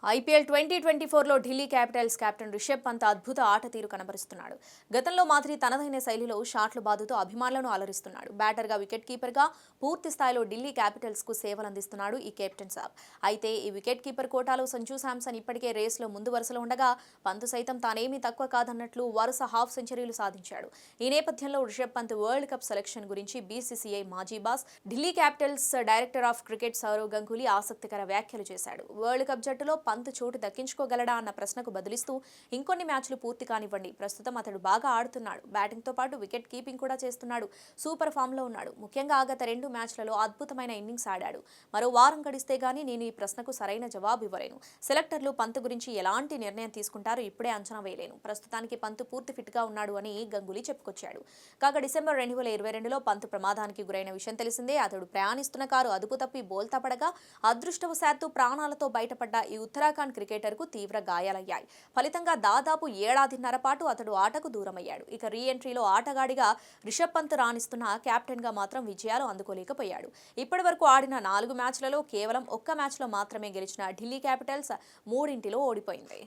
IPL 2024లో Delhi Capitals captain Rishabh Pant అద్భుత ఆట తీరు కనబరుస్తున్నాడు. గతంలో మాదిరి తనదైన శైలిలో షాట్లు బాదుతూ అభిమానులను అలరిస్తున్నాడు. బ్యాటర్గా, వికెట్ కీపర్గా పూర్తి స్థాయిలో ఢిల్లీ క్యాపిటల్స్కు సేవలందిస్తున్నాడు ఈ కెప్టెన్ సాబ్. అయితే ఈ వికెట్ కీపర్ కోటాలో సంజూ శాంసన్ ఇప్పటికే రేస్లో ముందు వరుసలో ఉండగా పంత్ సైతం తానేమీ తక్కువ కాదన్నట్లు వరుస హాఫ్ సెంచరీలు సాధించాడు. ఈ నేపథ్యంలో Rishabh Pant world cup selection గురించి బీసీసీఐ మాజీ boss, Delhi Capitals director of cricket Sourav Ganguly ఆసక్తికర వ్యాఖ్యలు చేశాడు. వరల్డ్ కప్ జట్టులో పంత్ చోటు దక్కించుకోగలడా అన్న ప్రశ్నకు బదులిస్తూ, ఇంకొన్ని మ్యాచ్లు పూర్తి కానివ్వండి, ప్రస్తుతం అతడు బాగా ఆడుతున్నాడు, బ్యాటింగ్తో పాటు వికెట్ కీపింగ్ కూడా చేస్తున్నాడు, సూపర్ ఫామ్లో ఉన్నాడు, ముఖ్యంగా గత 2 మ్యాచ్లలో అద్భుతమైన ఇన్నింగ్స్ ఆడాడు, మరో వారం గడిస్తే గానీ నేను ఈ ప్రశ్నకు సరైన జవాబు ఇవ్వలేను, సెలెక్టర్లు పంత్ గురించి ఎలాంటి నిర్ణయం తీసుకుంటారో ఇప్పుడే అంచనా వేయలేను, ప్రస్తుతానికి పంత్ పూర్తి ఫిట్గా ఉన్నాడు అని గంగూలీ చెప్పుకొచ్చాడు. కాగా డిసెంబర్ 2022లో పంత్ ప్రమాదానికి గురైన విషయం తెలిసిందే. అతడు ప్రయాణిస్తున్న కారు అదుపు తప్పి బోల్తా పడగా అదృష్టవశాత్తు ప్రాణాలతో బయటపడ్డ ఈ ఉత్తరాఖండ్ క్రికెటర్కు తీవ్ర గాయాలయ్యాయి. ఫలితంగా దాదాపు ఏడాదిన్నర పాటు అతడు ఆటకు దూరమయ్యాడు. ఇక రీ ఎంట్రీలో ఆటగాడిగా రిషబ్ పంత్ రాణిస్తున్న కెప్టెన్గా మాత్రం విజయాలు అందుకోలేకపోయాడు. ఇప్పటివరకు ఆడిన 4 మ్యాచ్లలో కేవలం ఒక్క మ్యాచ్లో మాత్రమే గెలిచిన ఢిల్లీ క్యాపిటల్స్ 3 ఓడిపోయింది.